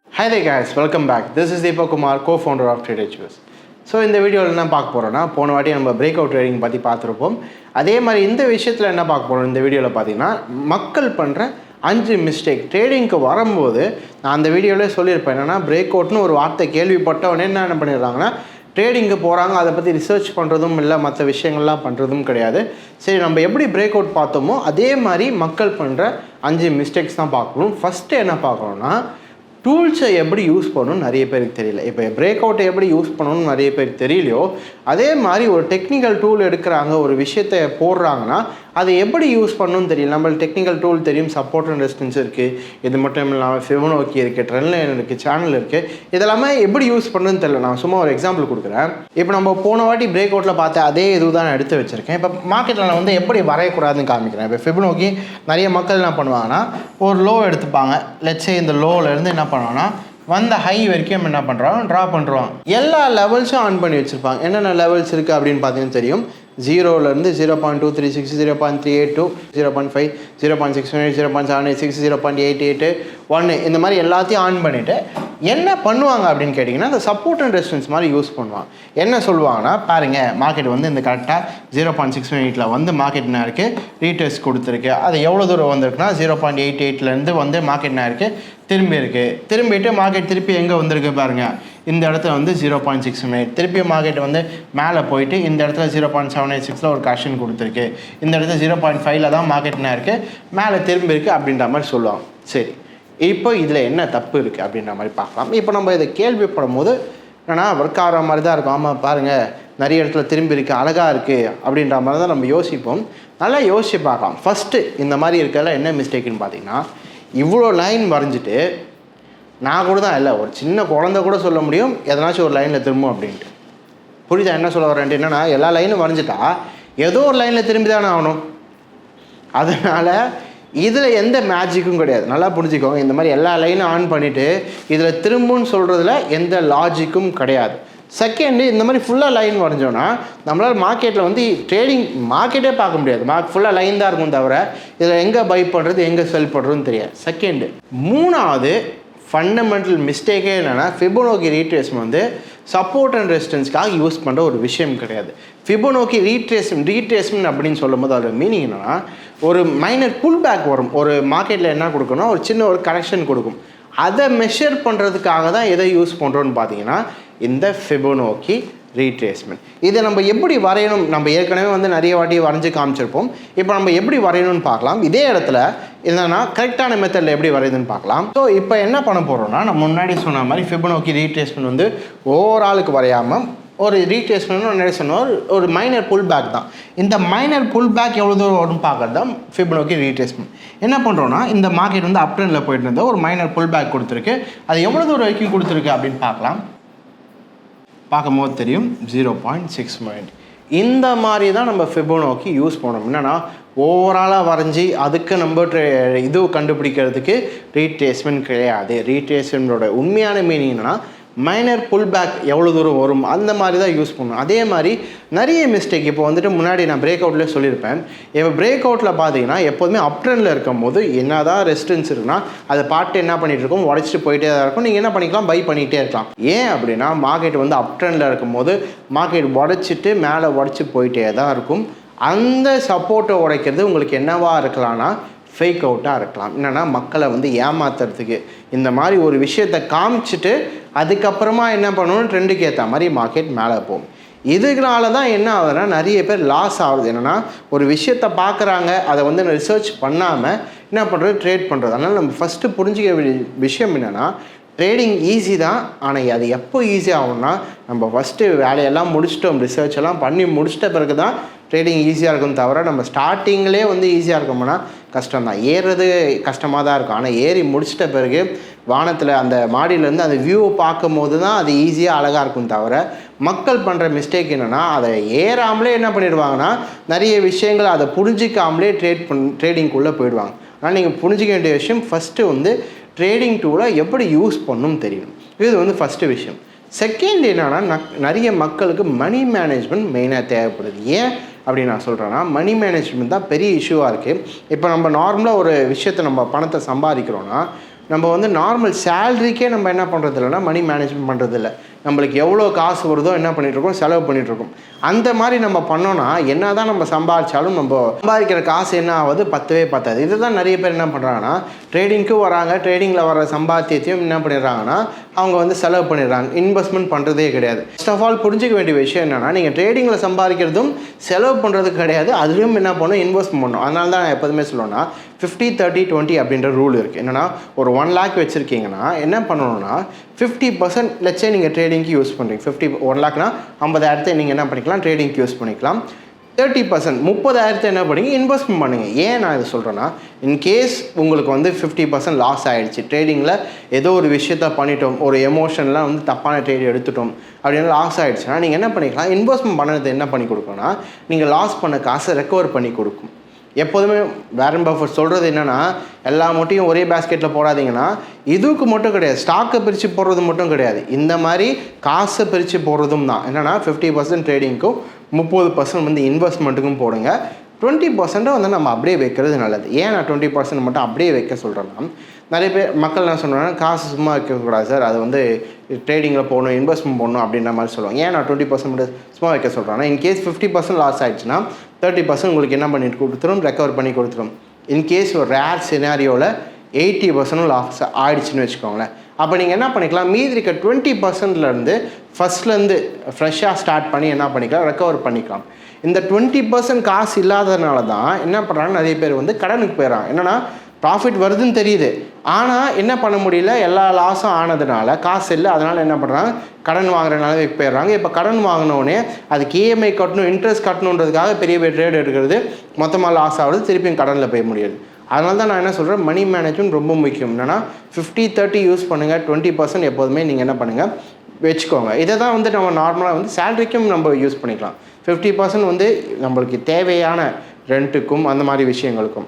Hi there guys, welcome back. This is Deepak Kumar, co-founder of TradeHQS. So இந்த வீடியோவில் என்ன பார்க்க போகிறோன்னா, போன வாட்டி நம்ம பிரேக் அவுட் ட்ரேடிங் பற்றி பார்த்துருப்போம். அதே மாதிரி இந்த விஷயத்தில் என்ன பார்க்க போகிறோம் இந்த வீடியோவில் பார்த்தீங்கன்னா, மக்கள் பண்ணுற 5 மிஸ்டேக் ட்ரேடிங்க்கு வரும்போது. நான் அந்த வீடியோவிலே சொல்லியிருப்பேன் என்னென்னா, பிரேக் அவுட்னு ஒரு வார்த்தை கேள்விப்பட்டவனே என்ன பண்ணிடுறாங்கன்னா, ட்ரேடிங்க்கு போகிறாங்க, அதை பற்றி ரிசர்ச் பண்ணுறதும் இல்லை, மற்ற விஷயங்கள்லாம் பண்ணுறதும் கிடையாது. சரி, நம்ம எப்படி பிரேக் அவுட் பார்த்தோமோ அதே மாதிரி மக்கள் பண்ணுற 5 மிஸ்டேக்ஸ் தான் பார்க்கணும். ஃபஸ்ட்டு என்ன பார்க்கணுன்னா, டூல்ஸை எப்படி யூஸ் பண்ணணும்னு நிறைய பேருக்கு தெரியல. இப்போ பிரேக் அவுட்டை எப்படி யூஸ் பண்ணணும்னு நிறைய பேருக்கு தெரியலையோ, அதே மாதிரி ஒரு டெக்னிக்கல் டூல் எடுக்கிறாங்க, ஒரு விஷயத்தை போடுறாங்கன்னா அதை எப்படி யூஸ் பண்ணணும்னு தெரியல. நம்மளுக்கு டெக்னிக்கல் டூல் தெரியும், சப்போர்ட் அண்ட் ரெசிஸ்டன்ஸ் இருக்குது, இது மட்டும் இல்லாமல் ஃபிபோனாக்கி இருக்குது, ட்ரெண்ட் லைன் இருக்குது, சேனல் இருக்குது, இதெல்லாமே எப்படி யூஸ் பண்ணணும்னு தெரியல. நான் சும்மா ஒரு எக்ஸாம்பிள் கொடுக்குறேன். இப்போ நம்ம போன வாட்டி பிரேக் அவுட்டில் பார்த்த அதே இது தான் நான் எடுத்து வச்சுருக்கேன். இப்போ மார்க்கெட்டில் நான் எப்படி வரையக்கூடாதுன்னு காமிக்கிறேன். இப்போ ஃபிபோனாக்கி நிறைய மக்கள் என்ன பண்ணுவாங்கன்னா, ஒரு லோ எடுத்துப்பாங்க. லெட்ஸே இந்த லோவிலேருந்து என்ன பண்ணுவாங்கன்னா, வந்த ஹை வரைக்கும் என்ன பண்ணுறோம், ட்ரா பண்ணுறோம். எல்லா லெவல்ஸும் ஆன் பண்ணி வச்சுருப்பாங்க. என்னென்ன லெவல்ஸ் இருக்குது அப்படின்னு பார்த்தீங்கன்னா தெரியும். 0லேருந்து 0.236, 0.382, 0.5, 0.618, 0.786, 0.888, 1 இந்த மாதிரி எல்லாத்தையும் ஆன் பண்ணிவிட்டு என்ன பண்ணுவாங்க அப்படின்னு கேட்டிங்கன்னா, இந்த சப்போர்ட் அண்ட் ரெசிஸ்டன்ஸ் மாதிரி யூஸ் பண்ணுவாங்க. என்ன சொல்லுவாங்கன்னா, பாருங்கள் மார்க்கெட் இந்த கரெக்டாக 0.618 மார்க்கெட் என்ன இருக்குது, ரீடெஸ்ட் கொடுத்துருக்கு. அது எவ்வளோ தூரம் வந்திருக்குன்னா 0.88லேருந்து மார்க்கெட் என்ன இருக்குது, திரும்பிட்டு மார்க்கெட் திருப்பி எங்கே வந்திருக்கு பாருங்கள், இந்த இடத்துல 0.618. திருப்பி மார்க்கெட் மேலே போயிட்டு இந்த இடத்துல 0.786 ஒரு கரெக்ஷன் கொடுத்துருக்கு. இந்த இடத்துல 0.5 தான் மார்க்கெட் என்ன இருக்குது, மேலே திரும்பி இருக்குது அப்படின்ற மாதிரி சொல்லுவாங்க. சரி, இப்போ இதில் என்ன தப்பு இருக்குது அப்படின்ற மாதிரி பார்க்கலாம். இப்போ நம்ம இதை கேள்விப்படும் போது என்னன்னா, ஒர்க் ஆகிற மாதிரி தான் இருக்கும். ஆமாம் பாருங்கள், நிறைய இடத்துல திரும்பி இருக்குது, அழகாக இருக்குது அப்படின்ற மாதிரி தான் நம்ம யோசிப்போம். நல்லா யோசிச்சு பார்க்கலாம். ஃபஸ்ட்டு இந்த மாதிரி இருக்கிறதுல என்ன மிஸ்டேக்குன்னு பார்த்தீங்கன்னா, இவ்வளோ லைன் வரைஞ்சிட்டு நான் கூட தான் இல்லை, ஒரு சின்ன குழந்தை கூட சொல்ல முடியும் எதனாச்சும் ஒரு லைனில் திரும்பும் அப்படின்ட்டு. புரியுதா என்ன சொல்ல வரேன்ட்டு? என்னென்னா, எல்லா லைனும் வரைஞ்சிட்டா ஏதோ ஒரு லைனில் திரும்பி தானே ஆகணும். அதனால் இதில் எந்த மேஜிக்கும் கிடையாது. நல்லா புரிஞ்சுக்கோங்க. இந்த மாதிரி எல்லா லைனும் ஆன் பண்ணிவிட்டு இதில் திரும்புன்னு சொல்கிறதுல எந்த லாஜிக்கும் கிடையாது. செகண்டு, இந்த மாதிரி ஃபுல்லாக லைன் வரைஞ்சோன்னா நம்மளால் மார்க்கெட்டில் ட்ரேடிங் மார்க்கெட்டே பார்க்க முடியாது. ஃபுல்லாக லைன் தான் இருக்கும், தவிர இதில் எங்கே பை பண்ணுறது எங்கே செல் பண்ணுறதுன்னு தெரியாது. செகண்டு, மூணாவது ஃபண்டமெண்டல் மிஸ்டேக்கே என்னென்னா, ஃபிபோனாக்கி ரீட்ரேஸ்மெண்ட் சப்போர்ட் அண்ட் ரெசிஸ்டன்ஸ்க்காக யூஸ் பண்ணுற ஒரு விஷயம் கிடையாது. ஃபிபோனாக்கி ரீட்ரேஸ்மெண்ட் அப்படின்னு சொல்லும் போது அதோட மீனிங் என்னென்னா, ஒரு மைனர் புல் பேக் வரும். ஒரு மார்க்கெட்டில் என்ன கொடுக்கணும், ஒரு சின்ன ஒரு கரெக்ஷன் கொடுக்கும். அதை மெஷர் பண்ணுறதுக்காக தான் எதை யூஸ் பண்ணுறோன்னு பார்த்தீங்கன்னா, இந்த ஃபிபோனாக்கி ரீட்ரேஸ்மெண்ட். இதை நம்ம எப்படி வரையணும், நம்ம ஏற்கனவே நிறைய வாட்டி வரைஞ்சி காமிச்சிருப்போம். இப்போ நம்ம எப்படி வரையணும்னு பார்க்கலாம். இதே இடத்துல என்னன்னா, கரெக்டான மெத்தடில் எப்படி வரையுதுன்னு பார்க்கலாம். ஸோ இப்போ என்ன பண்ண போகிறோம்னா, நம்ம முன்னாடி சொன்ன மாதிரி ஃபிபோனாக்கி ரீட்ரேஸ்மெண்ட் ஓவராலுக்கு வரையாமல் ஒரு ரீட்ரேஸ்மெண்ட் முன்னாடி சொன்ன ஒரு மைனர் புல் பேக் தான். இந்த மைனர் புல் பேக் எவ்வளோ தூரம் வரும்னு பார்க்கறது தான் ஃபிபோனாக்கி ரீட்ரேஸ்மெண்ட். என்ன பண்ணுறோன்னா, இந்த மார்க்கெட் அப் ட்ரெண்டில் போயிட்டு இருந்தால் ஒரு மைனர் புல் பேக் கொடுத்துருக்கு. அது எவ்வளோ தூரம் வரைக்கும் கொடுத்துருக்கு அப்படின்னு பார்க்கலாம். பார்க்கும்போது தெரியும் 0.618. இந்த மாதிரி தான் நம்ம ஃபிபோனாக்கி யூஸ் பண்ணணும். என்னென்னா, ஓவராலாக வரைஞ்சி அதுக்கு நம்ம இது கண்டுபிடிக்கிறதுக்கு ரீட்ரேஸ்மெண்ட் கிடையாது. ரீட்ரேஸ்மெண்ட்டோட உண்மையான மீனிங் என்னென்னா, மைனர் புல் பேக் எவ்வளோ தூரம் வரும் அந்த மாதிரி தான் யூஸ் பண்ணணும். அதே மாதிரி நிறைய மிஸ்டேக் இப்போ முன்னாடி நான் பிரேக் அவுட்லேயே சொல்லியிருப்பேன். இப்போ பிரேக் அவுட்டில் பார்த்தீங்கன்னா எப்போதுமே அப் ட்ரெண்டில் இருக்கும் போது என்ன தான் ரெசிஸ்டன்ஸ் இருக்குன்னா, அதை பார்த்து என்ன பண்ணிகிட்டு இருக்கும், உடச்சிட்டு போயிட்டே தான் இருக்கும். நீங்கள் என்ன பண்ணிக்கலாம், பை பண்ணிகிட்டே இருக்கலாம். ஏன் அப்படின்னா, மார்க்கெட் அப் ட்ரெண்டில் இருக்கும் போது மார்க்கெட் உடச்சிட்டு மேலே உடச்சி போயிட்டே தான் இருக்கும். அந்த சப்போர்ட்டை உடைக்கிறது உங்களுக்கு என்னவா இருக்கலாம்னா, ஃபேக் அவுட்டாக இருக்கலாம். என்னென்னா, மக்களை ஏமாத்துறதுக்கு இந்த மாதிரி ஒரு விஷயத்தை காமிச்சிட்டு அதுக்கப்புறமா என்ன பண்ணணும், ட்ரெண்டுக்கு ஏற்ற மாதிரி மார்க்கெட் மேலே போகும். இதுனால தான் என்ன ஆகுதுன்னா, நிறைய பேர் லாஸ் ஆகுது. என்னென்னா, ஒரு விஷயத்தை பார்க்குறாங்க, அதை ரிசர்ச் பண்ணாமல் என்ன பண்ணுறது, ட்ரேட் பண்ணுறது. அதனால் நம்ம ஃபஸ்ட்டு புரிஞ்சிக்க வேண்டிய விஷயம் என்னென்னா, ட்ரேடிங் ஈஸி தான். ஆனால் அது எப்போ ஈஸி ஆகும்னா, நம்ம ஃபஸ்ட்டு வேலையெல்லாம் முடிச்சிட்டோம், ரிசர்ச் எல்லாம் பண்ணி முடிச்சிட்ட பிறகு தான் ட்ரேடிங் ஈஸியாக இருக்கும். தவிர நம்ம ஸ்டார்டிங்லேயே ஈஸியாக இருக்கும்னா கஷ்டம் தான். ஏறுறது கஷ்டமாக தான் இருக்கும். ஆனால் ஏறி முடிச்சிட்ட பிறகு வானத்தில் அந்த மாடியிலேருந்து அந்த வியூவை பார்க்கும் போது தான் அது ஈஸியாக அழகாக இருக்கும். தவிர மக்கள் பண்ணுற மிஸ்டேக் என்னென்னா, அதை ஏறாமலே என்ன பண்ணிடுவாங்கன்னா, நிறைய விஷயங்களை அதை புரிஞ்சிக்காமலே ட்ரேடிங்குள்ளே போயிடுவாங்க. ஆனால் நீங்கள் புரிஞ்சிக்க வேண்டிய விஷயம், ஃபஸ்ட்டு ட்ரேடிங் டூலை எப்படி யூஸ் பண்ணணும்னு தெரியணும். இது ஃபஸ்ட்டு விஷயம். செகண்ட் என்னென்னா, நிறைய மக்களுக்கு மணி மேனேஜ்மெண்ட் மெயினாக தேவைப்படுது. ஏன் அப்படி நான் சொல்கிறேன்னா, மணி மேனேஜ்மெண்ட் தான் பெரிய இஷ்யூவாக இருக்குது. இப்போ நம்ம நார்மலாக ஒரு விஷயத்தை நம்ம பணத்தை சம்பாதிக்கிறோன்னா, நம்ம வந்து நார்மல் சேலரிக்கே நம்ம என்ன பண்ணுறது இல்லைன்னா மணி மேனேஜ்மெண்ட் பண்ணுறது இல்லை. நம்மளுக்கு எவ்வளோ காசு வருதோ என்ன பண்ணிகிட்ருக்கோம், செலவு பண்ணிகிட்ருக்கோம். அந்த மாதிரி நம்ம பண்ணோன்னா என்ன தான் நம்ம சம்பாதிச்சாலும் நம்ம சம்பாதிக்கிற காசு என்ன ஆகுது, பத்தவே பத்தாது. இதுதான் நிறைய பேர் என்ன பண்ணுறாங்கன்னா ட்ரேடிங்க்கும் வராங்க, ட்ரேடிங்கில் வர சம்பாத்தியத்தையும் என்ன பண்ணிடுறாங்கன்னா அவங்க வந்து செலவு பண்ணிடுறாங்க, இன்வெஸ்ட்மெண்ட் பண்ணுறதே கிடையாது. ஃபர்ஸ்ட் ஆஃப் ஆல் புரிஞ்சிக்க வேண்டிய விஷயம் என்னென்னா, நீங்கள் ட்ரேடிங்கில் சம்பாதிக்கிறதும் செலவு பண்ணுறது கிடையாது, அதுலேயும் என்ன பண்ணணும், இன்வெஸ்ட் பண்ணணும். அதனால தான் நான் எப்போதுமே சொல்லுவேன்னா 50-30-20 அப்படின்ற ரூல் இருக்குது. என்னென்னா ஒரு 1 lakh வச்சுருக்கீங்கன்னா என்ன பண்ணணும்னா 50% லட்சம் நீங்கள் ட்ரேடிங்க்கு யூஸ் பண்ணுறீங்க. 1 lakhனா 50,000 நீங்கள் என்ன பண்ணிக்கலாம், ட்ரேடிங்க்கு யூஸ் பண்ணிக்கலாம். 30% 30,000 என்ன பண்ணீங்க, இன்வெஸ்ட்மெண்ட் பண்ணுங்கள். ஏன் நான் இதை சொல்கிறேன்னா, இன்கேஸ் உங்களுக்கு வந்து 50% லாஸ் ஆகிடுச்சு, ட்ரேடிங்கில் ஏதோ ஒரு விஷயத்த பண்ணிட்டோம், ஒரு எமோஷன்லாம் வந்து தப்பான ட்ரேட் எடுத்துட்டோம் அப்படின்னு லாஸ் ஆகிடுச்சுன்னா நீங்கள் என்ன பண்ணிக்கலாம், இன்வெஸ்ட்மெண்ட் பண்ணது என்ன பண்ணி கொடுக்கணும்னா நீங்கள் லாஸ் பண்ண காசை ரெக்கவர் பண்ணி கொடுக்கும். எப்போதுமே வாரன் பஃபெட் சொல்கிறது என்னென்னா, எல்லா மூட்டையும் ஒரே பேஸ்கெட்டில் போடாதீங்கன்னா, இதுக்கு மட்டும் கிடையாது, ஸ்டாக்கை பிரித்து போடுறது மட்டும் கிடையாது, இந்த மாதிரி காசை பிரித்து போடுறதும் தான். என்னென்னா 50% ட்ரேடிங்க்கும் 30% வந்து இன்வெஸ்ட்மெண்ட்டுக்கும் போடுங்க. 20% வந்து நம்ம அப்படியே வைக்கிறது நல்லது. ஏன் நான் 20% மட்டும் அப்படியே வைக்க சொல்கிறேன்னா, நிறைய பேர் மக்கள் என்ன சொல்கிறாங்கன்னா, காசு சும்மா வைக்கக்கூடாது சார், அது வந்து ட்ரேடிங்கில் போகணும், இன்வெஸ்ட்மெண்ட் பண்ணணும் அப்படின்ற மாதிரி சொல்லுவாங்க. ஏன் நான் 20% மட்டும் சும்மா வைக்க சொல்கிறேன்னா, இன்கேஸ் 50% லாஸ் ஆகிடுச்சுன்னா 30% உங்களுக்கு என்ன பண்ணிட்டு கொடுத்துரும், ரெக்கவர் பண்ணி கொடுத்துரும். இன்கேஸ் ஒரு ரேர் சினாரியோவில் 80% லாஸ் ஆகிடுச்சின்னு வச்சுக்கோங்களேன். அப்போ நீங்கள் என்ன பண்ணிக்கலாம், மீதி இருக்க 20%லேருந்து ஃபஸ்ட்லேருந்து ஃப்ரெஷ்ஷாக ஸ்டார்ட் பண்ணி என்ன பண்ணிக்கலாம், ரெக்கவர் பண்ணிக்கலாம். இந்த 20% காசு இல்லாததுனால தான் என்ன பண்ணுறாங்க, நிறைய பேர் வந்து கடனுக்கு போயிடறாங்க. என்னென்னா ப்ராஃபிட் வருதுன்னு தெரியுது, ஆனால் என்ன பண்ண முடியல, எல்லா லாஸும் ஆனதுனால காசு இல்லை, அதனால் என்ன பண்ணுறாங்க, கடன் வாங்குற நிலைமைக்கு போயிடுறாங்க. இப்போ கடன் வாங்கினோடனே அதுக்கு இஎம்ஐ கட்டணும், இன்ட்ரெஸ்ட் கட்டணுன்றதுக்காக பெரிய பெரிய ட்ரேட் எடுக்கிறது, மொத்தமாக லாஸ் ஆகுது, திருப்பியும் கடனில் போய் முடியாது. அதனால தான் நான் என்ன சொல்கிறேன், மணி மேனேஜ்மெண்ட் ரொம்ப முக்கியம். என்னென்னா 50-30 யூஸ் பண்ணுங்கள், 20% எப்போதுமே நீங்கள் என்ன பண்ணுங்கள் வச்சுக்கோங்க. இதை தான் வந்து நம்ம நார்மலாக வந்து சேலரிக்கும் நம்ம யூஸ் பண்ணிக்கலாம். 50% வந்து நம்மளுக்கு தேவையான ரெண்ட்டுக்கும் அந்த மாதிரி விஷயங்களுக்கும்,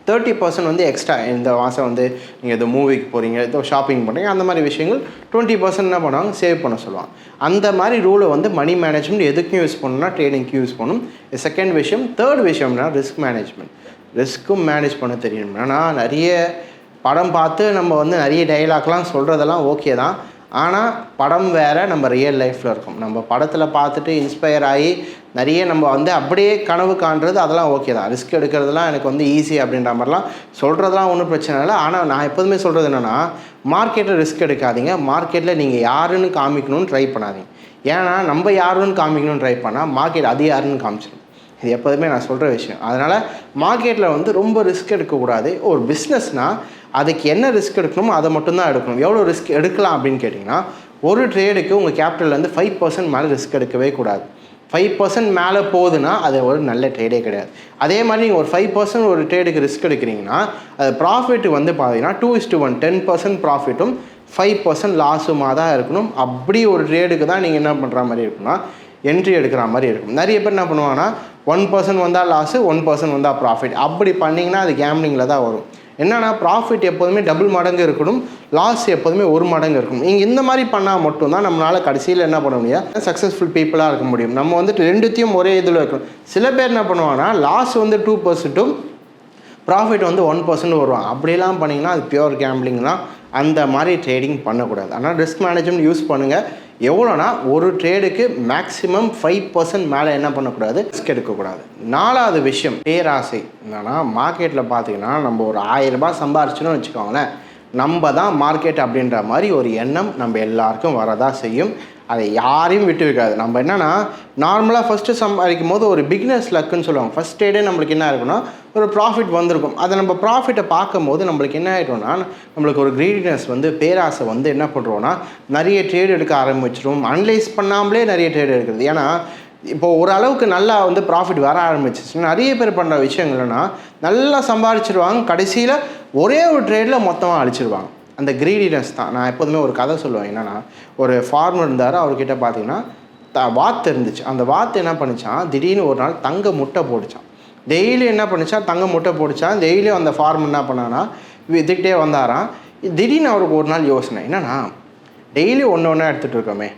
30% வந்து எக்ஸ்ட்ரா, இந்த மாதம் வந்து நீங்கள் ஏதோ மூவிக்கு போகிறீங்க, ஏதோ ஷாப்பிங் பண்ணுறீங்க, அந்த மாதிரி விஷயங்கள் 20% என்ன பண்ணுவாங்க, சேவ் பண்ண சொல்லுவாங்க. அந்த மாதிரி ரூலை வந்து மணி மேனேஜ்மெண்ட் எதுக்கும் யூஸ் பண்ணணும்னா ட்ரேடிங்க்கு யூஸ் பண்ணணும். செகண்ட் விஷயம். தேர்ட் விஷயம்னா ரிஸ்க் மேனேஜ்மெண்ட். ரிஸ்க்கும் மேனேஜ் பண்ண தெரியணும். ஆனால் நிறைய படம் பார்த்து நம்ம வந்து நிறைய டைலாக்லாம் சொல்கிறதெல்லாம் ஓகே தான், ஆனால் படம் வேறு, நம்ம ரியல் லைஃப்பில் இருக்கும். நம்ம படத்தில் பார்த்துட்டு இன்ஸ்பயர் ஆகி நிறைய நம்ம வந்து அப்படியே கனவு காண்றது அதெல்லாம் ஓகே தான். ரிஸ்க் எடுக்கிறதுலாம் எனக்கு வந்து ஈஸி அப்படின்ற மாதிரிலாம் சொல்கிறதுலாம் ஒன்றும் பிரச்சனை இல்லை. ஆனால் நான் எப்போதுமே சொல்கிறது என்னென்னா, மார்க்கெட்டில் ரிஸ்க் எடுக்காதீங்க, மார்க்கெட்டில் நீங்கள் யாருன்னு காமிக்கணும்னு ட்ரை பண்ணாதீங்க. ஏன்னா நம்ம யாருன்னு காமிக்கணும்னு ட்ரை பண்ணால் மார்க்கெட் அது யாருன்னு காமிச்சிடும். இது எப்போதுமே நான் சொல்கிற விஷயம். அதனால் மார்க்கெட்டில் வந்து ரொம்ப ரிஸ்க் எடுக்கக்கூடாது. ஒரு பிஸ்னஸ்னால் அதுக்கு என்ன ரிஸ்க் எடுக்கணுமோ அதை மட்டும்தான் எடுக்கணும். எவ்வளோ ரிஸ்க் எடுக்கலாம் அப்படின்னு கேட்டிங்கன்னா, ஒரு ட்ரேடுக்கு உங்கள் கேபிட்டல்லேருந்து 5% மேலே ரிஸ்க் எடுக்கவே கூடாது. 5% மேலே போகுதுன்னா அது ஒரு நல்ல ட்ரேடே கிடையாது. அதே மாதிரி நீங்கள் ஒரு 5% ஒரு ட்ரேடுக்கு ரிஸ்க் எடுக்கிறீங்கன்னா அது ப்ராஃபிட் வந்து பார்த்தீங்கன்னா 2:1, 10% ப்ராஃபிட்டும் 5% லாஸுமாக தான் இருக்கணும். அப்படி ஒரு ட்ரேடுக்கு தான் நீங்கள் என்ன பண்ணுற மாதிரி இருக்குன்னா என்ட்ரி எடுக்கிற மாதிரி இருக்கும். நிறைய பேர் என்ன பண்ணுவாங்கன்னா 1% வந்தால் லாஸு, 1% வந்தால் ப்ராஃபிட், அப்படி பண்ணிங்கன்னா அது கேம்லிங்கில் தான் வரும். என்னென்னா ப்ராஃபிட் எப்போதுமே டபுள் மடங்கு இருக்கணும், லாஸ் எப்போதுமே 1 மடங்கு இருக்கணும். நீங்கள் இந்த மாதிரி பண்ணால் மட்டும்தான் நம்மளால் கடைசியில் என்ன பண்ண முடியும், சக்ஸஸ்ஃபுல் பீப்புளாக இருக்க முடியும். நம்ம வந்துட்டு ரெண்டுத்தையும் ஒரே இதில் இருக்கணும். சில பேர் என்ன பண்ணுவாங்கன்னா லாஸ் வந்து 2%, ப்ராஃபிட் வந்து 1% வருவாங்க. அப்படிலாம் பண்ணிங்கன்னா அது பியூர் கேம்பிளிங் தான். அந்த மாதிரி ட்ரேடிங் பண்ணக்கூடாது. ஆனால் ரிஸ்க் மேனேஜ்மெண்ட் யூஸ் பண்ணுங்கள். எவ்வளோனா ஒரு ட்ரேடுக்கு மேக்ஸிமம் 5% மேலே என்ன பண்ணக்கூடாது, ரிஸ்க் எடுக்கக்கூடாது. 4வது விஷயம் பேராசை. என்னன்னா மார்க்கெட்டில் பார்த்தீங்கன்னா நம்ம ஒரு 1000 ரூபாய் சம்பாரிச்சுன்னு வச்சுக்கோங்களேன், நம்ம தான் மார்க்கெட் அப்படின்ற மாதிரி ஒரு எண்ணம் நம்ம எல்லாருக்கும் வரதான் செய்யும். அதை யாரையும் விட்டு வைக்காது. நம்ம என்னென்னா நார்மலாக ஃபஸ்ட்டு சம்பாதிக்கும் போது ஒரு பிகினர்ஸ் லக்குன்னு சொல்லுவாங்க. ஃபஸ்ட் ட்ரேடே நம்மளுக்கு என்ன இருக்குன்னா ஒரு ப்ராஃபிட் வந்திருக்கும். அதை நம்ம ப்ராஃபிட்டை பார்க்கும் போது நம்மளுக்கு என்ன ஆகிட்டோம்னா நம்மளுக்கு ஒரு க்ரீடினஸ் வந்து பேராசை வந்து என்ன பண்ணுறோன்னா நிறைய ட்ரேட் எடுக்க ஆரம்பிச்சிடும். அனலைஸ் பண்ணாமலே நிறைய ட்ரேட் எடுக்கிறது. ஏன்னா இப்போது ஓரளவுக்கு நல்லா வந்து ப்ராஃபிட் வர ஆரம்பிச்சிச்சு. நிறைய பேர் பண்ணுற விஷயங்கள்னா நல்லா சம்பாதிச்சிடுவாங்க, கடைசியில் ஒரே ஒரு ட்ரேடில் மொத்தமாக அழிச்சிடுவாங்க. அந்த க்ரீடினஸ் தான். நான் எப்போதுமே ஒரு கதை சொல்லுவேன். என்னென்னா ஒரு ஃபார்மர் இருந்தார், அவர்கிட்ட பார்த்தீங்கன்னா வாத்து இருந்துச்சு. அந்த வாத்து என்ன பண்ணிச்சான், திடீர்னு ஒரு நாள் தங்க முட்டை போட்டுச்சான். டெய்லி என்ன பண்ணிச்சான், தங்க முட்டை போட்டுச்சான். டெய்லியும் அந்த ஃபார்மர் என்ன பண்ணான்னா வித்துக்கிட்டே வந்தாராம். திடீர்னு அவருக்கு ஒரு நாள் யோசனை, என்னென்னா டெய்லி ஒன்று ஒன்றா எடுத்துகிட்டு இருக்கோமே,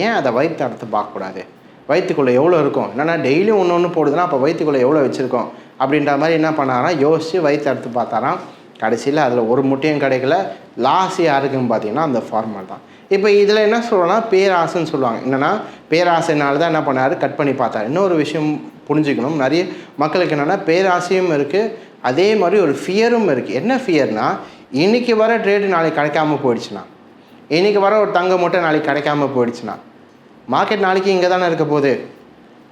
ஏன் அதை வயிற்று அறுத்து பார்க்கக்கூடாது, வயிற்றுக்குள்ளே எவ்வளோ இருக்கும், என்னென்னா டெய்லியும் ஒன்று ஒன்று போடுதுன்னா அப்போ வயிற்றுக்குள்ளே எவ்வளோ வச்சுருக்கோம் அப்படின்ற மாதிரி என்ன பண்ணாராம் யோசித்து வயிற்று அறுத்து பார்த்தாராம். கடைசியில் அதில் ஒரு முட்டையும் கிடைக்கல. லாஸ் யாருக்குன்னு பார்த்தீங்கன்னா அந்த ஃபார்மர் தான். இப்போ இதில் என்ன சொல்கிறோன்னா பேராசைன்னு சொல்லுவாங்க. என்னென்னா பேராசைனால தான் என்ன பண்ணார், கட் பண்ணி பார்த்தாரு. இன்னொரு விஷயம் புரிஞ்சுக்கணும், நிறைய மக்களுக்கு என்னென்னா பேராசையும் இருக்குது, அதே மாதிரி ஒரு ஃபியரும் இருக்குது. என்ன ஃபியர்னால், இன்றைக்கி வர ட்ரேடு நாளைக்கு கிடைக்காம போயிடுச்சுன்னா, இன்றைக்கி வர ஒரு தங்க மூட்டை நாளைக்கு கிடைக்காம போயிடுச்சுன்னா, மார்க்கெட் நாளைக்கு இங்கே தானே இருக்க போகுது,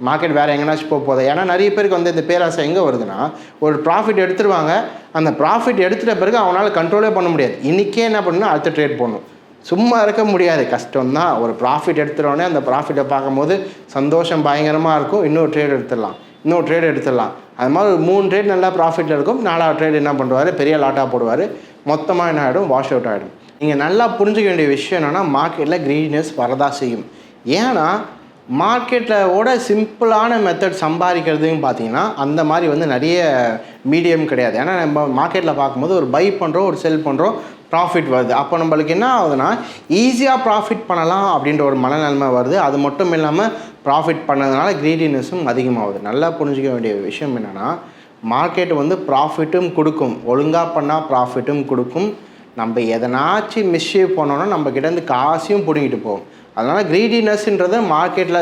மார்க்கெட் வேறு எங்கேனாச்சும் போக போகுது. ஏன்னா நிறைய பேருக்கு வந்து இந்த பேராசை எங்கே வருதுன்னா, ஒரு ப்ராஃபிட் எடுத்துருவாங்க, அந்த ப்ராஃபிட் எடுத்துகிட்ட பிறகு அவனால் கண்ட்ரோலே பண்ண முடியாது. இன்றைக்கே என்ன பண்ணணும், அடுத்த ட்ரேட் போடணும். சும்மா இருக்க முடியாது, கஷ்டம்தான். ஒரு ப்ராஃபிட் எடுத்துட்டோடனே அந்த ப்ராஃபிட்டை பார்க்கும்போது சந்தோஷம் பயங்கரமாக இருக்கும். இன்னொரு ட்ரேட் எடுத்துடலாம். அது மாதிரி ஒரு 3 ட்ரேட் நல்லா ப்ராஃபிட்டில் இருக்கும். 4வது ட்ரேட் என்ன பண்ணுவார், பெரிய லாட்டாக போடுவார். மொத்தமாக என்ன ஆகிடும், வாஷ் அவுட் ஆகிடும். நீங்கள் நல்லா புரிஞ்சுக்க வேண்டிய விஷயம் என்னென்னா, மார்க்கெட்டில் க்ரீடினஸ் வரதான் செய்யும். ஏன்னா மார்க்கெட்டில் சிம்பிளான மெத்தட் சம்பாதிக்கிறதுன்னு பார்த்தீங்கன்னா அந்த மாதிரி வந்து நிறைய மீடியம் கிடையாது. ஏன்னா நம்ம மார்க்கெட்டில் பார்க்கும்போது ஒரு பை பண்ணுறோம், ஒரு செல் பண்ணுறோம், ப்ராஃபிட் வருது. அப்போ நம்மளுக்கு என்ன ஆகுதுன்னா, ஈஸியாக ப்ராஃபிட் பண்ணலாம் அப்படின்ற ஒரு மனநிலைமை வருது. அது மட்டும் இல்லாமல் ப்ராஃபிட் பண்ணதுனால க்ரீடினஸும் அதிகமாகுது. நல்லா புரிஞ்சிக்க வேண்டிய விஷயம் என்னென்னா, மார்க்கெட் வந்து ப்ராஃபிட்டும் கொடுக்கும், ஒழுங்காக பண்ணால் ப்ராஃபிட்டும் கொடுக்கும். நம்ம எதனாச்சும் மிஸ்ஷேவ் பண்ணோன்னா நம்மக்கிட்டேருந்து காசையும் பிடிங்கிட்டு போகும். அதனால் க்ரீடினஸ்ன்றது மார்க்கெட்டில்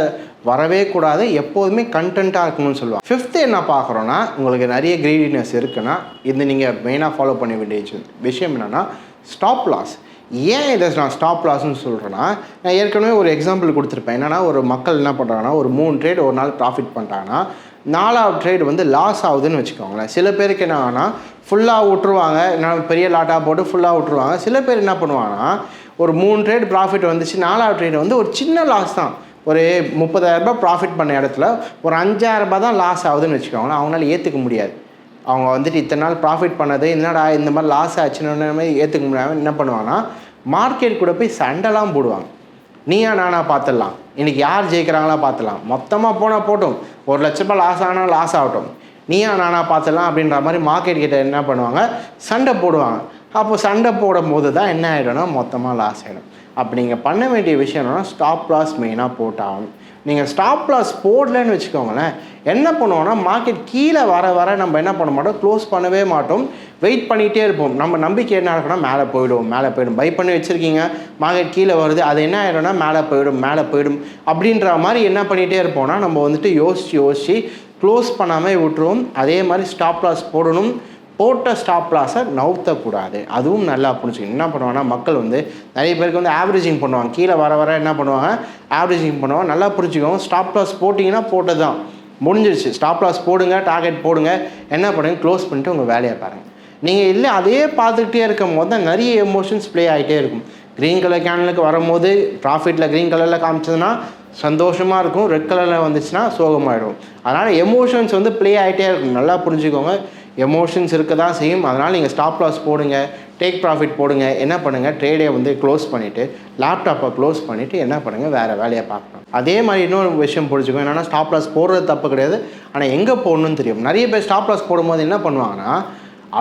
வரவே கூடாது, எப்போதுமே கண்டென்ட்டாக இருக்கணும்னு சொல்லுவாங்க. 5th என்ன பார்க்குறோன்னா, உங்களுக்கு நிறைய க்ரீடினஸ் இருக்குன்னா இது நீங்கள் மெயினாக ஃபாலோ பண்ண வேண்டிய விஷயம் என்னென்னா, ஸ்டாப் லாஸ். ஏன் இதை நான் ஸ்டாப் லாஸ்ன்னு சொல்கிறேன்னா, நான் ஏற்கனவே ஒரு எக்ஸாம்பிள் கொடுத்துருப்பேன். என்னென்னா, ஒரு மக்கள் என்ன பண்ணுறாங்கன்னா, ஒரு 3 ட்ரேட் ஒரு நாள் ப்ராஃபிட் பண்ணிட்டாங்கன்னா 4வது ட்ரேட் வந்து லாஸ் ஆகுதுன்னு வச்சுக்கோங்களேன். சில பேருக்கு என்ன ஆகுனா, ஃபுல்லாக விட்ருவாங்க, என்ன பெரிய லாட்டாக போட்டு ஃபுல்லாக விட்ருவாங்க. சில பேர் என்ன பண்ணுவாங்கன்னா, ஒரு 3 ட்ரேட் ப்ராஃபிட் வந்துச்சு, 4வது ட்ரேட் வந்து ஒரு சின்ன லாஸ் தான், ஒரு 30,000 ப்ராஃபிட் பண்ண இடத்துல ஒரு 5,000 தான் லாஸ் ஆகுதுன்னு வச்சுக்கோங்களேன். அவங்களால ஏற்றுக்க முடியாது. அவங்க வந்துட்டு இத்தனை நாள் ப்ராஃபிட் பண்ணது என்னடா இந்த மாதிரி லாஸ் ஆச்சுன்னு மாதிரி ஏற்றுக்க முடியாமல் என்ன பண்ணுவாங்கன்னா, மார்க்கெட் கூட போய் சண்டைலாம் போடுவாங்க. நீயா நானா பார்த்துடலாம், இன்றைக்கி யார் ஜெயிக்கிறாங்களா பார்த்துலாம், மொத்தமாக போனால் போட்டும், 1 லட்ச ரூபாய் லாஸ் ஆனால் லாஸ் ஆகட்டும், நீயா நானா பார்த்துடலாம் அப்படின்ற மாதிரி மார்க்கெட் கிட்ட என்ன பண்ணுவாங்க, சண்டை போடுவாங்க. அப்போ சண்டை போடும்போது தான் என்ன ஆகிடும்னா, மொத்தமாக லாஸ் ஆகிடும். அப்போ நீங்கள் பண்ண வேண்டிய விஷயம் என்னென்னா, ஸ்டாப் லாஸ் மெயினாக போட்டாகணும். நீங்கள் ஸ்டாப் லாஸ் போடலன்னு வச்சுக்கோங்களேன், என்ன பண்ணுவோன்னா, மார்க்கெட் கீழே வர நம்ம என்ன பண்ண மாட்டோம், க்ளோஸ் பண்ணவே மாட்டோம், வெயிட் பண்ணிகிட்டே இருப்போம். நம்ம நம்பிக்கை என்ன இருக்குன்னா, மேலே போயிடும். பை பண்ணி வச்சுருக்கீங்க, மார்க்கெட் கீழே வருது, அது என்ன ஆகிடும்னா மேலே போயிடும் அப்படின்ற மாதிரி என்ன பண்ணிகிட்டே இருப்போம்னா, நம்ம வந்துட்டு யோசித்து க்ளோஸ் பண்ணாமல் விட்டுருவோம். அதே மாதிரி ஸ்டாப் லாஸ் போடணும். போட்ட ஸ்டாப் லாஸை நவுத்தக்கூடாது. அதுவும் நல்லா புரிஞ்சுக்கணும். என்ன பண்ணுவாங்கன்னா, மக்கள் வந்து நிறைய பேருக்கு வந்து ஆவரேஜிங் பண்ணுவாங்க, கீழே வர என்ன பண்ணுவாங்க, ஆவரேஜிங் பண்ணுவாங்க. நல்லா புரிஞ்சுக்கோங்க, ஸ்டாப் லாஸ் போட்டிங்கன்னா போட்டது தான், முடிஞ்சிருச்சு. ஸ்டாப் லாஸ் போடுங்க, டார்கெட் போடுங்க, என்ன பண்ணுங்க, க்ளோஸ் பண்ணிட்டு உங்கள் வேலையை பாருங்கள். நீங்கள் இல்லை அதே பார்த்துக்கிட்டே இருக்கும் போது தான் நிறைய எமோஷன்ஸ் ப்ளே ஆகிட்டே இருக்கும். க்ரீன் கலர் கேனலுக்கு வரும்போது ப்ராஃபிட்டில் க்ரீன் கலரில் காமிச்சதுன்னா சந்தோஷமாக இருக்கும், ரெட் கலரில் வந்துச்சுன்னா சோகமாகிடும். அதனால் எமோஷன்ஸ் வந்து ப்ளே ஆகிட்டே இருக்கும். நல்லா புரிஞ்சுக்கோங்க, எமோஷன்ஸ் இருக்க தான் செய்யும். அதனால் நீங்கள் ஸ்டாப் லாஸ் போடுங்க, டேக் ப்ராஃபிட் போடுங்க, என்ன பண்ணுங்கள், ட்ரேடை வந்து க்ளோஸ் பண்ணிவிட்டு லேப்டாப்பை க்ளோஸ் பண்ணிவிட்டு என்ன பண்ணுங்கள், வேறு வேலையை பார்க்கணும். அதே மாதிரி இன்னொரு விஷயம் புரிஞ்சுக்கோங்க, என்னென்னா ஸ்டாப் லாஸ் போடுறது தப்பு கிடையாது, ஆனால் எங்கே போடணும்னு தெரியும். நிறைய பேர் ஸ்டாப் லாஸ் போடும்போது என்ன பண்ணுவாங்கன்னா,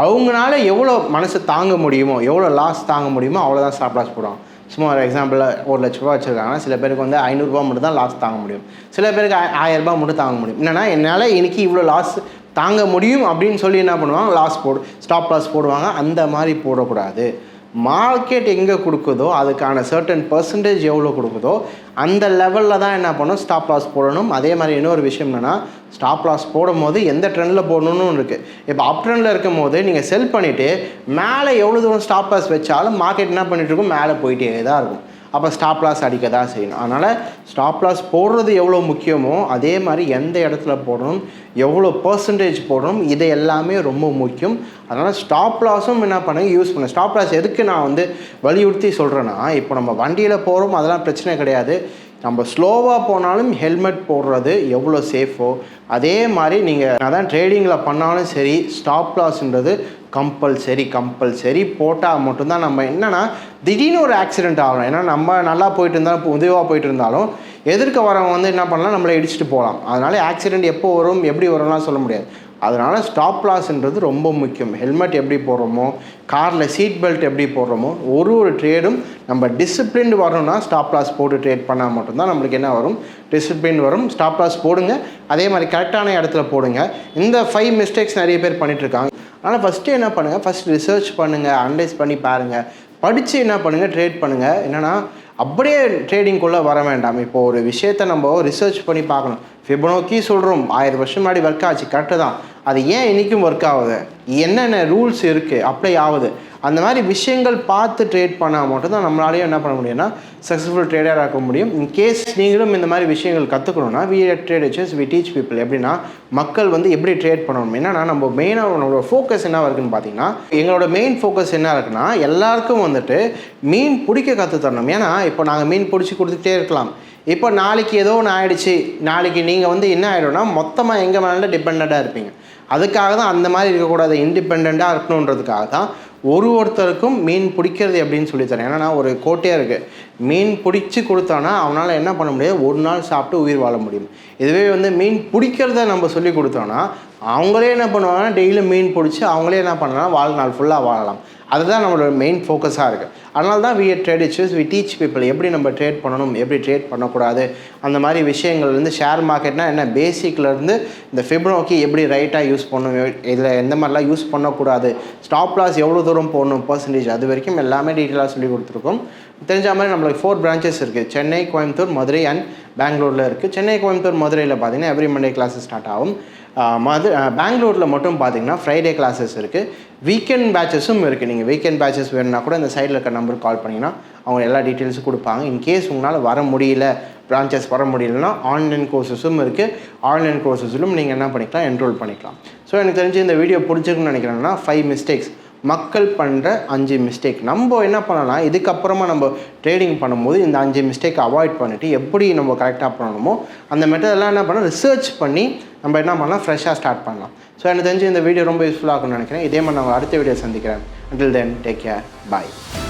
அவங்களால எவ்வளோ மனசு தாங்க முடியுமோ, எவ்வளோ லாஸ் தாங்க முடியுமோ அவ்வளோதான் ஸ்டாப் லாஸ் போடுவாங்க. சும்மா ஒரு எக்ஸாம்பிள், 1 லட்ச ரூபா வச்சுருக்காங்கன்னா சில பேருக்கு வந்து 500 ரூபா மட்டும் தான் லாஸ் தாங்க முடியும், சில பேருக்கு 1000 ரூபா மட்டும் தாங்க முடியும். என்னென்னா, என்னால் இன்றைக்கி இவ்வளோ லாஸ் தாங்க முடியும் அப்படின்னு சொல்லி என்ன பண்ணுவாங்க, ஸ்டாப் லாஸ் போடுவாங்க. அந்த மாதிரி போடக்கூடாது. மார்க்கெட் எங்கே கொடுக்குதோ அதுக்கான சர்டன் பர்சன்டேஜ் எவ்வளோ கொடுக்குதோ அந்த லெவலில் தான் என்ன பண்ணணும், ஸ்டாப் லாஸ் போடணும். அதே மாதிரி இன்னொரு விஷயம் என்னென்னா, ஸ்டாப் லாஸ் போடும் போது எந்த ட்ரெண்டில் போடணும்னு இருக்குது. இப்போ அப் ட்ரெண்டில் இருக்கும் போது நீங்கள் செல் பண்ணிவிட்டு மேலே எவ்வளோ தூரம் ஸ்டாப் லாஸ் வச்சாலும் மார்க்கெட் என்ன பண்ணிட்டு இருக்கும், மேலே போயிட்டே தான் இருக்கும். அப்போ ஸ்டாப் லாஸ் அடிக்க தான் செய்யணும். அதனால் ஸ்டாப் லாஸ் போடுறது எவ்வளோ முக்கியமோ அதே மாதிரி எந்த இடத்துல போடணும், எவ்வளோ பர்சன்டேஜ் போடணும், இது எல்லாமே ரொம்ப முக்கியம். அதனால் ஸ்டாப் லாஸும் என்ன பண்ணுங்க, யூஸ் பண்ணுங்கள். ஸ்டாப் லாஸ் எதுக்கு நான் வந்து வலியுறுத்தி சொல்கிறேன்னா, இப்போ நம்ம வண்டியில் போகிறோம் அதெல்லாம் பிரச்சனை கிடையாது. நம்ம ஸ்லோவாக போனாலும் ஹெல்மெட் போடுறது எவ்வளோ சேஃபோ அதே மாதிரி நீங்கள் அதான் ட்ரேடிங்கில் பண்ணாலும் சரி, ஸ்டாப் லாஸ்ன்றது கம்பல்சரி போட்டால் மட்டும்தான் நம்ம என்னென்னா திடீர்னு ஒரு ஆக்சிடென்ட் ஆகலாம். ஏன்னா நம்ம நல்லா போயிட்டு இருந்தாலும், இப்போ உதவியாக போயிட்டு இருந்தாலும் எதிர்க்க வரவங்க வந்து என்ன பண்ணலாம், நம்மளை இடிச்சுட்டு போகலாம். அதனால் ஆக்சிடென்ட் எப்போ வரும் எப்படி வரும்லாம் சொல்ல முடியாது. அதனால் ஸ்டாப் லாஸ்ன்றது ரொம்ப முக்கியம். ஹெல்மெட் எப்படி போடுறோமோ, காரில் சீட் பெல்ட் எப்படி போடுறோமோ, ஒரு ட்ரேடும் நம்ம டிசிப்ளின் வரணும்னா ஸ்டாப் லாஸ் போட்டு ட்ரேட் பண்ணால் மட்டும்தான் நம்மளுக்கு என்ன வரும், டிசிப்ளின் வரும். ஸ்டாப் லாஸ் போடுங்க, அதே மாதிரி கரெக்டான இடத்துல போடுங்க. இந்த 5 மிஸ்டேக்ஸ் நிறைய பேர் பண்ணிகிட்ருக்காங்க. அதனால் ஃபஸ்ட்டு என்ன பண்ணுங்கள், ஃபஸ்ட் ரிசர்ச் பண்ணுங்கள், அனலைஸ் பண்ணி பாருங்கள், படித்து என்ன பண்ணுங்கள், ட்ரேட் பண்ணுங்கள். என்னென்னா அப்படியே ட்ரேடிங்குள்ளே வர வேண்டாம். இப்போது ஒரு விஷயத்தை நம்ம ரிசர்ச் பண்ணி பார்க்கணும். ஃபிபோனாக்கி சொல்கிறோம் 1000 வருஷம் முன்னாடி ஒர்க் ஆச்சு, கரெக்டு தான். அது ஏன் இன்றைக்கும் ஒர்க் ஆகுது, என்னென்ன ரூல்ஸ் இருக்குது, அப்ளை ஆகுது, அந்த மாதிரி விஷயங்கள் பார்த்து ட்ரேட் பண்ணால் மட்டும்தான் நம்மளாலேயும் என்ன பண்ண முடியும்னா சக்ஸஸ்ஃபுல் ட்ரேடராக ஆக்க முடியும். இன்கேஸ் நீங்களும் இந்த மாதிரி விஷயங்கள் கற்றுக்கணுன்னா வி டீச் பீப்புள். எப்படின்னா மக்கள் வந்து எப்படி ட்ரேட் பண்ணணும். என்னன்னா நம்ம மெயினாக நம்மளோட ஃபோக்கஸ் என்ன இருக்குன்னு பார்த்தீங்கன்னா, எங்களோட மெயின் ஃபோக்கஸ் என்ன இருக்குன்னா எல்லாருக்கும் வந்துட்டு மீன் பிடிக்க கற்று தரணும். ஏன்னா இப்போ நாங்கள் மீன் பிடிச்சி கொடுத்துட்டே இருக்கலாம். இப்போ நாளைக்கு ஏதோ ஒன்று ஆயிடுச்சு, நாளைக்கு நீங்கள் வந்து என்ன ஆகிடும்னா மொத்தமாக எங்கள் மேலே டிபெண்ட்டாக இருப்பீங்க. அதுக்காக தான் அந்த மாதிரி இருக்கக்கூடாது, இண்டிபெண்ட்டாக இருக்கணுன்றதுக்காக தான் ஒருத்தருக்கும் மீன் பிடிக்கிறது எப்படின்னு சொல்லித்தரேன். ஏன்னா ஒரு கோட்டையாக இருக்குது, மீன் பிடிச்சி கொடுத்தானா அவனால் என்ன பண்ண முடியாது, ஒரு நாள் சாப்பிட்டு உயிர் வாழ முடியும். இதுவே வந்து மீன் பிடிக்கிறத நம்ம சொல்லி கொடுத்தோன்னா அவங்களே என்ன பண்ணுவாங்கன்னா டெய்லியும் மீன் பிடிச்சி அவங்களே என்ன பண்ணலாம், வாழ்நாள் ஃபுல்லாக வாழலாம். அதுதான் நம்மளோட மெயின் ஃபோக்கஸாக இருக்குது. அதனால தான் வி டீச் பீப்புள் எப்படி நம்ம ட்ரேட் பண்ணணும், எப்படி ட்ரேட் பண்ணக்கூடாது, அந்த மாதிரி விஷயங்கள்லேருந்து ஷேர் மார்க்கெட்னால் என்ன பேசிக்லேருந்து இந்த ஃபிபோனாக்கி எப்படி ரைட்டாக யூஸ் பண்ணணும், இதில் எந்த மாதிரிலாம் யூஸ் பண்ணக்கூடாது, ஸ்டாப் லாஸ் எவ்வளோ தூரம் போடணும் பர்சன்டேஜ், அது வரைக்கும் எல்லாமே டீட்டெயிலாக சொல்லி கொடுத்துருக்கோம். தெரிஞ்ச மாதிரி நம்மளுக்கு 4 பிரான்ச்சஸ் இருக்குது. சென்னை, கோயம்புத்தூர், மதுரை அண்ட் பெங்களூரில் இருக்குது. சென்னை, கோயம்புத்தூர், மதுரையில் பார்த்தீங்கன்னா எவ்ரி மண்டே கிளாஸஸ் ஸ்டார்ட் ஆகும். பெங்களூரில் மட்டும் பார்த்தீங்கன்னா ஃப்ரைடே கிளாஸஸ் இருக்குது. வீக்கெண்ட் பேட்சஸும் இருக்குது. நீங்கள் வீக்கெண்ட் பேட்சஸ் வேணுன்னா கூட இந்த சைடில் இருக்க நம்பருக்கு கால் பண்ணிங்கன்னா அவங்க எல்லா டீட்டெயில்ஸும் கொடுப்பாங்க. இன்கேஸ் உங்களால் வர முடியல, பிரான்ச்சஸ் வர முடியலன்னா ஆன்லைன் கோர்சஸும் இருக்குது. ஆன்லைன் கோர்சஸிலும் நீங்கள் என்ன பண்ணிக்கலாம், என்ரோல் பண்ணிக்கலாம். ஸோ எனக்கு தெரிஞ்சு இந்த வீடியோ பிடிச்சிருக்குன்னு நினைக்கிறேன்னா 5 மிஸ்டேக்ஸ், மக்கள் பண்ணுற 5 மிஸ்டேக். நம்ம என்ன பண்ணலாம், இதுக்கப்புறமா நம்ம ட்ரேடிங் பண்ணும்போது இந்த 5 மிஸ்டேக் அவாய்ட் பண்ணிவிட்டு எப்படி நம்ம கரெக்டாக பண்ணணுமோ அந்த மெத்தடெல்லாம் என்ன பண்ணலாம், ரிசர்ச் பண்ணி நம்ம என்ன பண்ணலாம், ஃப்ரெஷ்ஷாக ஸ்டார்ட் பண்ணலாம். ஸோ எனக்கு தெரிஞ்சு இந்த வீடியோ ரொம்ப யூஸ்ஃபுல்லாக இருக்கும்னு நினைக்கிறேன். இதே மாதிரி நான் அடுத்த வீடியோ சந்திக்கிறேன். Until then, take care. Bye.